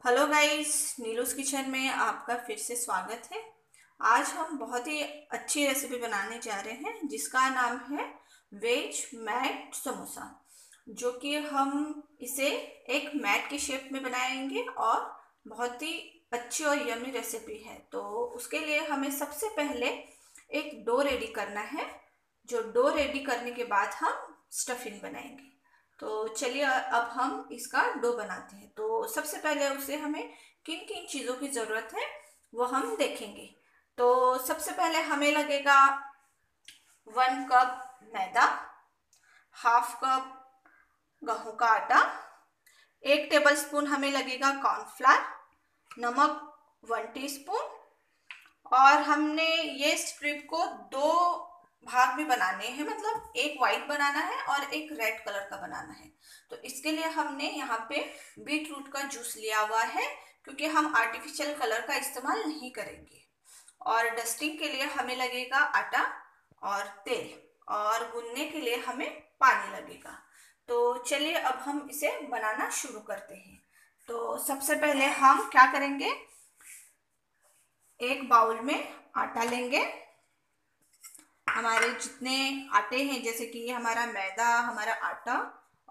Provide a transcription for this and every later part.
Hello guys, नीलूस kitchen में आपका फिर से स्वागत है। आज हम बहुत ही अच्छी रेसिपी बनाने जा रहे हैं जिसका नाम है वेज मैट समोसा। जो कि हम इसे एक मैट की शेप में बनाएंगे और बहुत ही अच्छी और यमी रेसिपी है। तो उसके लिए हमें सबसे पहले एक डो रेडी करना है। जो डो रेडी करने के बाद हम स्टफिंग बनाएंगे। तो चलिए अब हम इसका डो बनाते हैं। तो सबसे पहले उसे हमें किन किन चीज़ों की ज़रूरत है वो हम देखेंगे। तो सबसे पहले हमें लगेगा 1 कप मैदा, हाफ कप गेहूं का आटा, 1 टेबलस्पून हमें लगेगा कॉर्नफ्लावर, नमक 1 टीस्पून। और हमने ये स्ट्रिप को दो भाग में बनाने हैं, मतलब एक वाइट बनाना है और एक रेड कलर का बनाना है। तो इसके लिए हमने यहाँ पे बीट रूट का जूस लिया हुआ है, क्योंकि हम आर्टिफिशियल कलर का इस्तेमाल नहीं करेंगे। और डस्टिंग के लिए हमें लगेगा आटा और तेल, और गूंदने के लिए हमें पानी लगेगा। तो चलिए अब हम इसे बनाना शुरू करते हैं। तो सबसे पहले हम क्या करेंगे, एक बाउल में आटा लेंगे। हमारे जितने आटे हैं, जैसे कि हमारा मैदा, हमारा आटा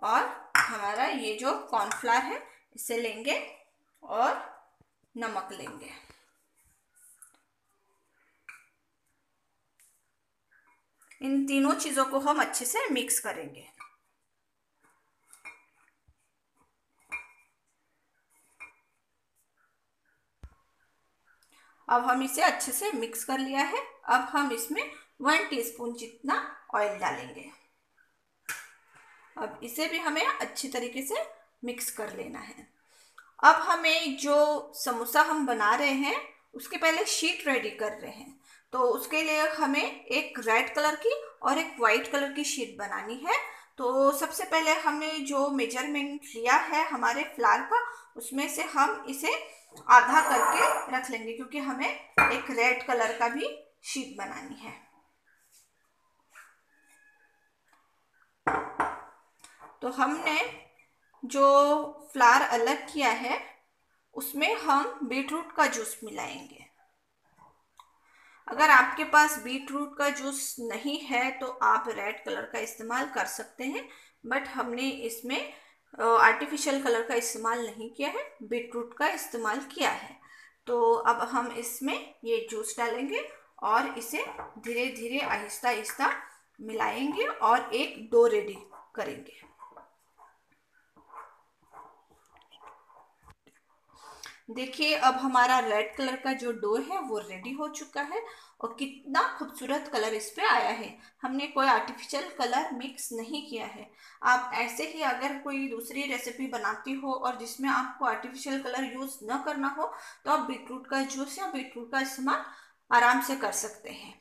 और हमारा ये जो कॉर्नफ्लावर है, इसे लेंगे और नमक लेंगे। इन तीनों चीज़ों को हम अच्छे से मिक्स करेंगे। अब हम इसे अच्छे से मिक्स कर लिया है। अब हम इसमें 1 टीस्पून जितना ऑयल डालेंगे। अब इसे भी हमें अच्छी तरीके से मिक्स कर लेना है। अब हमें जो समोसा हम बना रहे हैं उसके पहले शीट रेडी कर रहे हैं। तो उसके लिए हमें एक रेड कलर की और एक वाइट कलर की शीट बनानी है। तो सबसे पहले हमने जो मेजरमेंट लिया है हमारे फ्लावर का, उसमें से हम इसे आधा करके रख लेंगे, क्योंकि हमें एक रेड कलर का भी शीट बनानी है। तो हमने जो फ्लावर अलग किया है उसमें हम बीट रूट का जूस मिलाएंगे। अगर आपके पास बीट रूट का जूस नहीं है तो आप रेड कलर का इस्तेमाल कर सकते हैं, बट हमने इसमें आर्टिफिशियल कलर का इस्तेमाल नहीं किया है, बीट रूट का इस्तेमाल किया है। तो अब हम इसमें ये जूस डालेंगे और इसे धीरे धीरे आहिस्ता आहिस्ता मिलाएंगे और एक डो रेडी करेंगे। देखिए, अब हमारा रेड कलर का जो डो है वो रेडी हो चुका है और कितना खूबसूरत कलर इस पे आया है। हमने कोई आर्टिफिशियल कलर मिक्स नहीं किया है। आप ऐसे ही अगर कोई दूसरी रेसिपी बनाती हो और जिसमें आपको आर्टिफिशियल कलर यूज न करना हो, तो आप बीटरूट का जूस या बीटरूट का इस्तेमाल आराम से कर सकते हैं।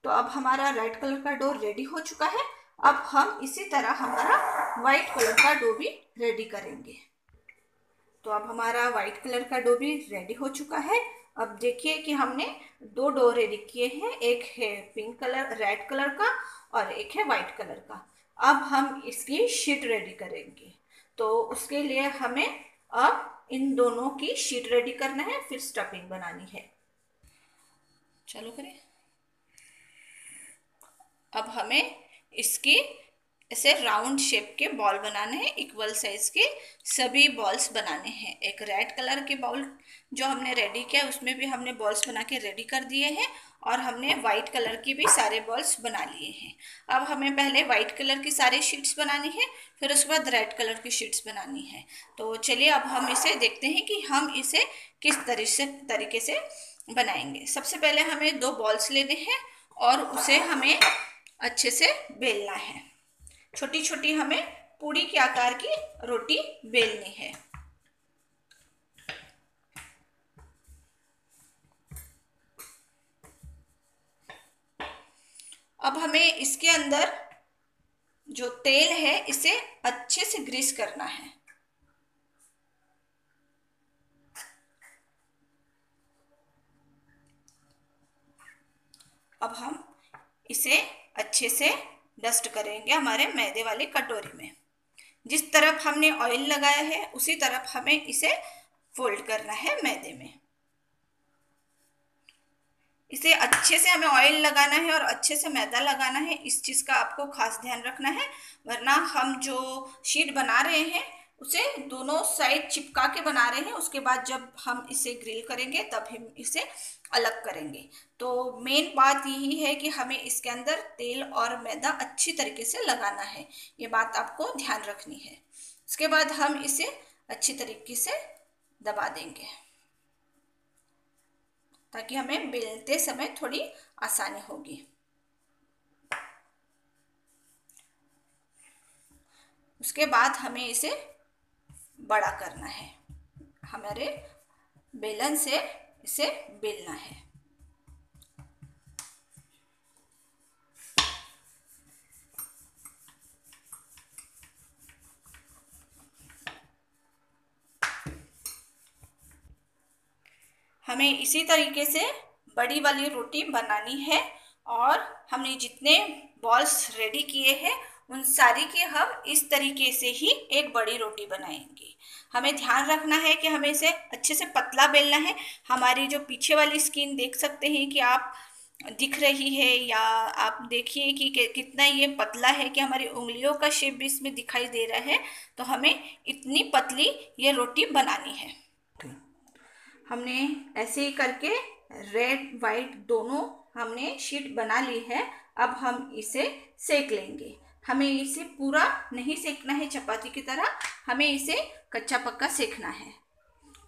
तो अब हमारा रेड कलर का डो रेडी हो चुका है। अब हम इसी तरह हमारा व्हाइट कलर का डो भी रेडी करेंगे। तो अब हमारा व्हाइट कलर का डो भी रेडी हो चुका है। अब देखिए कि हमने दो डो रेडी किए हैं, एक है पिंक कलर रेड कलर का और एक है व्हाइट कलर का। अब हम इसकी शीट रेडी करेंगे। तो उसके लिए हमें अब इन दोनों की शीट रेडी करना है, फिर स्टफिंग बनानी है। चलो करें। अब हमें इसकी ऐसे राउंड शेप के बॉल बनाने हैं, इक्वल साइज के सभी बॉल्स बनाने हैं। एक रेड कलर के बॉल जो हमने रेडी किया उसमें भी हमने बॉल्स बना के रेडी कर दिए हैं, और हमने वाइट कलर की भी सारे बॉल्स बना लिए हैं। अब हमें पहले वाइट कलर की सारी शीट्स बनानी है, फिर उसके बाद रेड कलर की शीट्स बनानी है। तो चलिए अब हम इसे देखते हैं कि हम इसे किस तरीके से बनाएंगे। सबसे पहले हमें दो बॉल्स लेने हैं और उसे हमें अच्छे से बेलना है। छोटी छोटी हमें पूड़ी के आकार की रोटी बेलनी है। अब हमें इसके अंदर जो तेल है इसे अच्छे से ग्रीस करना है। अब हम इसे अच्छे से डस्ट करेंगे हमारे मैदे वाली कटोरी में। जिस तरफ हमने ऑयल लगाया है उसी तरफ हमें इसे फोल्ड करना है मैदे में। इसे अच्छे से हमें ऑयल लगाना है और अच्छे से मैदा लगाना है, इस चीज़ का आपको खास ध्यान रखना है, वरना हम जो शीट बना रहे हैं उसे दोनों साइड चिपका के बना रहे हैं, उसके बाद जब हम इसे ग्रिल करेंगे तब हम इसे अलग करेंगे। तो मेन बात यही है कि हमें इसके अंदर तेल और मैदा अच्छी तरीके से लगाना है, ये बात आपको ध्यान रखनी है। उसके बाद हम इसे अच्छी तरीके से दबा देंगे ताकि हमें बेलते समय थोड़ी आसानी होगी। उसके बाद हमें इसे बड़ा करना है, हमारे बेलन से इसे बेलना है। हमें इसी तरीके से बड़ी वाली रोटी बनानी है और हमने जितने बॉल्स रेडी किए हैं उन सारी के हम इस तरीके से ही एक बड़ी रोटी बनाएंगे। हमें ध्यान रखना है कि हमें इसे अच्छे से पतला बेलना है। हमारी जो पीछे वाली स्किन देख सकते हैं कि आप दिख रही है, या आप देखिए कि कितना ये पतला है कि हमारी उंगलियों का शेप भी इसमें दिखाई दे रहा है। तो हमें इतनी पतली ये रोटी बनानी है। हमने ऐसे ही करके रेड वाइट दोनों हमने शीट बना ली है। अब हम इसे सेक लेंगे। हमें इसे पूरा नहीं सेकना है चपाती की तरह, हमें इसे कच्चा पक्का सेकना है,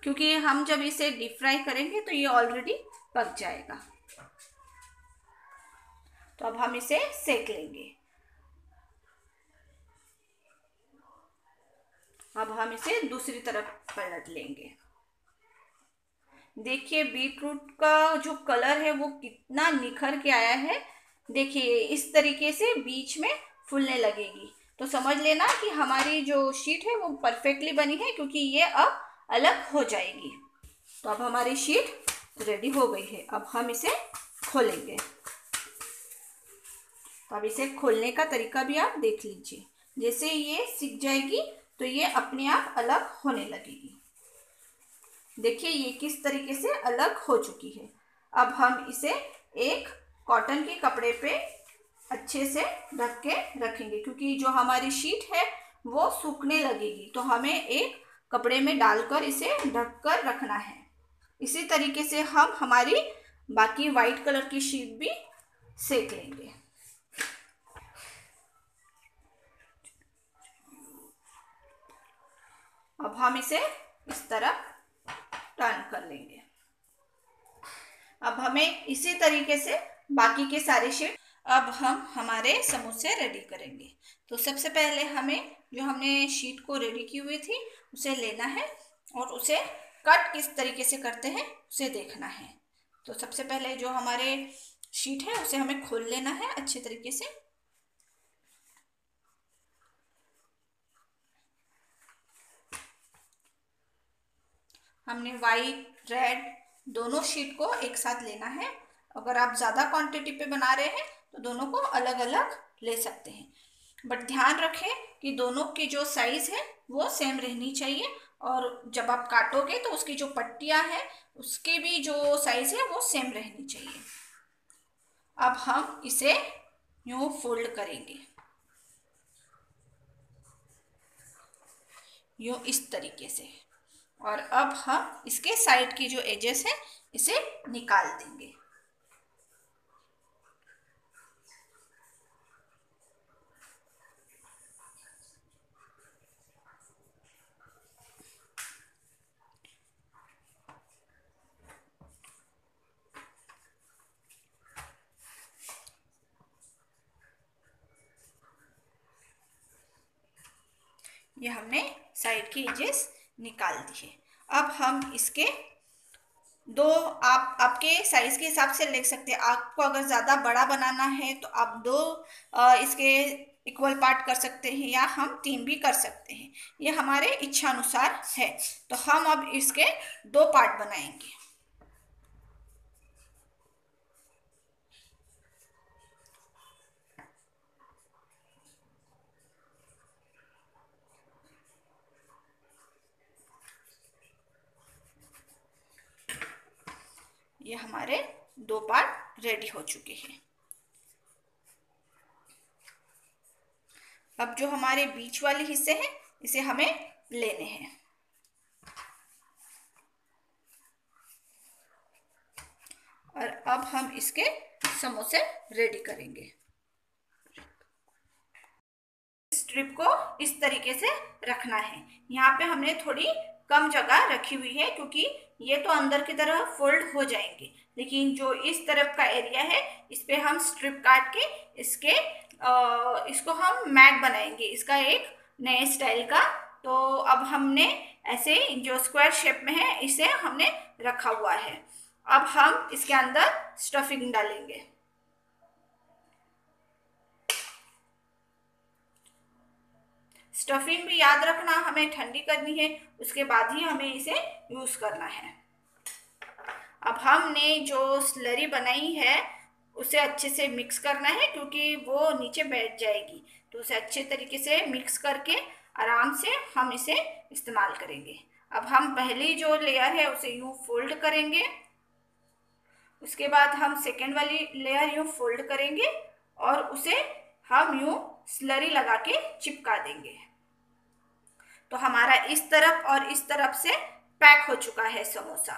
क्योंकि हम जब इसे डीप फ्राई करेंगे तो ये ऑलरेडी पक जाएगा। तो अब हम इसे सेक लेंगे। अब हम इसे दूसरी तरफ पलट लेंगे। देखिए बीटरूट का जो कलर है वो कितना निखर के आया है। देखिए इस तरीके से बीच में फूलने लगेगी तो समझ लेना कि हमारी जो शीट है वो परफेक्टली बनी है, क्योंकि ये अब अलग हो जाएगी। तो अब हमारी शीट रेडी हो गई है। अब हम इसे खोलेंगे। तो अब इसे खोलने का तरीका भी आप देख लीजिए। जैसे ये सिक जाएगी तो ये अपने आप अलग होने लगेगी। देखिए ये किस तरीके से अलग हो चुकी है। अब हम इसे एक कॉटन के कपड़े पे अच्छे से ढक के रखेंगे, क्योंकि जो हमारी शीट है वो सूखने लगेगी। तो हमें एक कपड़े में डालकर इसे ढक कर रखना है। इसी तरीके से हम हमारी बाकी वाइट कलर की शीट भी सेक लेंगे। अब हम इसे इस तरह टर्न कर लेंगे। अब हमें इसी तरीके से बाकी के सारे शीट, अब हम हमारे समोसे रेडी करेंगे। तो सबसे पहले हमें जो हमने शीट को रेडी की हुई थी उसे लेना है और उसे कट किस तरीके से करते हैं उसे देखना है। तो सबसे पहले जो हमारे शीट है उसे हमें खोल लेना है अच्छे तरीके से। हमने वाइट रेड दोनों शीट को एक साथ लेना है। अगर आप ज़्यादा क्वांटिटी पे बना रहे हैं तो दोनों को अलग अलग ले सकते हैं, बट ध्यान रखें कि दोनों की जो साइज़ है वो सेम रहनी चाहिए, और जब आप काटोगे तो उसकी जो पट्टियाँ हैं उसकी भी जो साइज़ है वो सेम रहनी चाहिए। अब हम इसे यूँ फोल्ड करेंगे, यूँ इस तरीके से, और अब हम इसके साइड की जो एजेस है इसे निकाल देंगे। ये हमने साइड की एजेस निकाल दी है। अब हम इसके दो, आप आपके साइज के हिसाब से ले सकते हैं। आपको अगर ज़्यादा बड़ा बनाना है तो आप दो इसके इक्वल पार्ट कर सकते हैं, या हम तीन भी कर सकते हैं, ये हमारे इच्छा अनुसार है। तो हम अब इसके दो पार्ट बनाएंगे। ये हमारे 2 पार्ट रेडी हो चुके हैं। अब जो हमारे बीच वाले हिस्से हैं इसे हमें लेने हैं। और अब हम इसके समोसे रेडी करेंगे। स्ट्रिप को इस तरीके से रखना है। यहाँ पे हमने थोड़ी कम जगह रखी हुई है क्योंकि ये तो अंदर की तरफ फोल्ड हो जाएंगे, लेकिन जो इस तरफ का एरिया है इस पे हम स्ट्रिप काट के इसको हम मैट बनाएंगे, इसका एक नए स्टाइल का। तो अब हमने ऐसे जो स्क्वायर शेप में है इसे हमने रखा हुआ है। अब हम इसके अंदर स्टफिंग डालेंगे। स्टफिंग भी याद रखना, हमें ठंडी करनी है, उसके बाद ही हमें इसे यूज करना है। अब हमने जो स्लरी बनाई है उसे अच्छे से मिक्स करना है क्योंकि वो नीचे बैठ जाएगी, तो उसे अच्छे तरीके से मिक्स करके आराम से हम इसे इस्तेमाल करेंगे। अब हम पहली जो लेयर है उसे यूं फोल्ड करेंगे, उसके बाद हम सेकेंड वाली लेयर यूं फोल्ड करेंगे और उसे हम यूं स्लरी लगा के चिपका देंगे। तो हमारा इस तरफ और इस तरफ से पैक हो चुका है समोसा।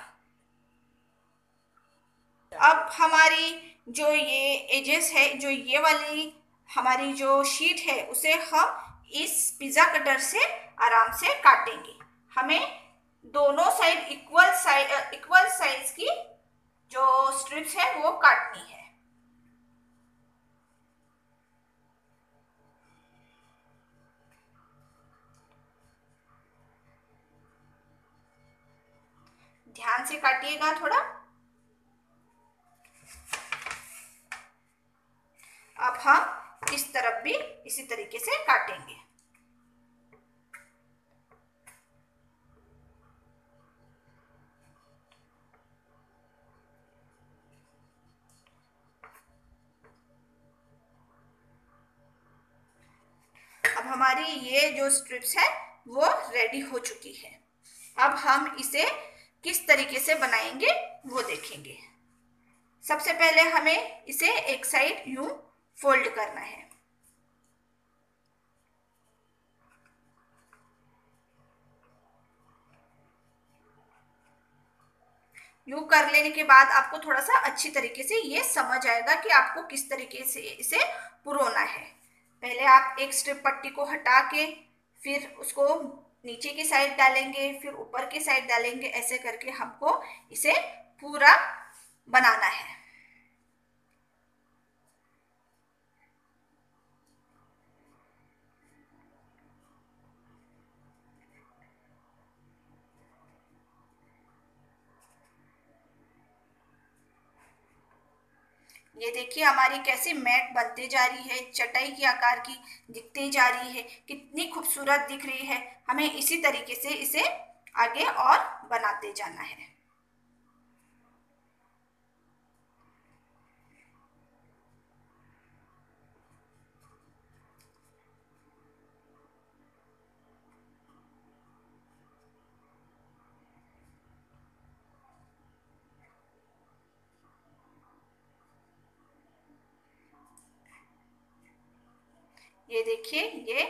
अब हमारी जो ये एजेस है, जो ये वाली हमारी जो शीट है उसे हम इस पिज्जा कटर से आराम से काटेंगे। हमें दोनों साइड इक्वल साइज की जो स्ट्रिप्स है वो काटनी है। ध्यान से काटिएगा थोड़ा। अब हम इस तरफ भी इसी तरीके से काटेंगे। अब हमारी ये जो स्ट्रिप्स है वो रेडी हो चुकी है। अब हम इसे किस तरीके से बनाएंगे वो देखेंगे। सबसे पहले हमें इसे एक साइड यूं फोल्ड करना है। यूं कर लेने के बाद आपको थोड़ा सा अच्छी तरीके से ये समझ आएगा कि आपको किस तरीके से इसे पुरोना है। पहले आप एक स्ट्रिप पट्टी को हटा के फिर उसको नीचे की साइड डालेंगे, फिर ऊपर की साइड डालेंगे, ऐसे करके हमको इसे पूरा बनाना है। ये देखिए हमारी कैसे मैट बनते जा रही है, चटाई के आकार की दिखती जा रही है, कितनी खूबसूरत दिख रही है। हमें इसी तरीके से इसे आगे और बनाते जाना है। ये देखिए ये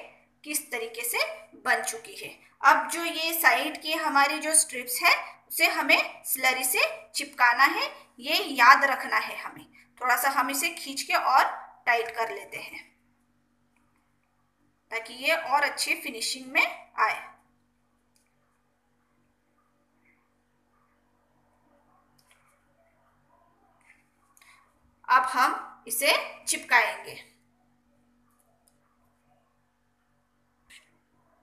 किस तरीके से बन चुकी है। अब जो ये साइड की हमारी जो स्ट्रिप्स है उसे हमें स्लरी से चिपकाना है, ये याद रखना है हमें। थोड़ा सा हम इसे खींच के और टाइट कर लेते हैं ताकि ये और अच्छी फिनिशिंग में आए। अब हम इसे चिपकाएंगे।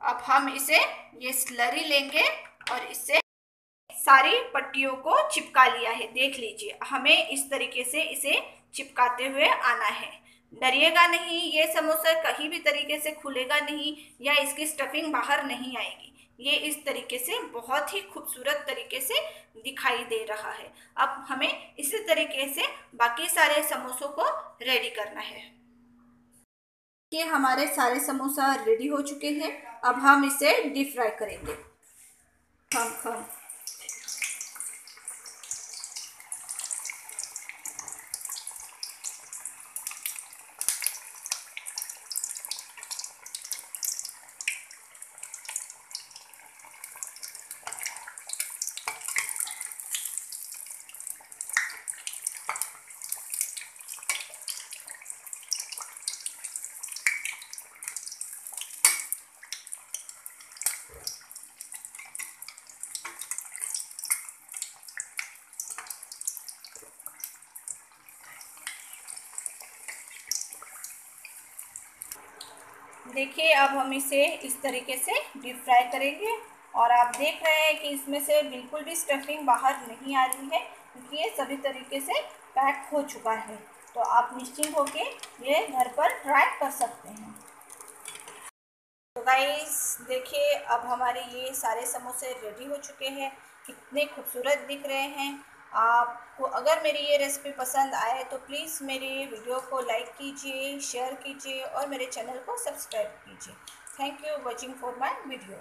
अब हम इसे ये स्लरी लेंगे और इससे सारी पट्टियों को चिपका लिया है। देख लीजिए हमें इस तरीके से इसे चिपकाते हुए आना है। डरिएगा नहीं, ये समोसा कहीं भी तरीके से खुलेगा नहीं या इसकी स्टफिंग बाहर नहीं आएगी। ये इस तरीके से बहुत ही खूबसूरत तरीके से दिखाई दे रहा है। अब हमें इसी तरीके से बाकी सारे समोसों को रेडी करना है। ये हमारे सारे समोसा रेडी हो चुके हैं। अब हम इसे डीप फ्राई करेंगे। देखिए अब हम इसे इस तरीके से डीप फ्राई करेंगे और आप देख रहे हैं कि इसमें से बिल्कुल भी स्टफिंग बाहर नहीं आ रही है क्योंकि ये सभी तरीके से पैक हो चुका है। तो आप निश्चिंत होकर ये घर पर ट्राई कर सकते हैं। तो गाइस देखिए अब हमारे ये सारे समोसे रेडी हो चुके हैं। कितने खूबसूरत दिख रहे हैं। आपको अगर मेरी ये रेसिपी पसंद आए तो प्लीज़ मेरे वीडियो को लाइक कीजिए, शेयर कीजिए और मेरे चैनल को सब्सक्राइब कीजिए। Thank you watching for my video.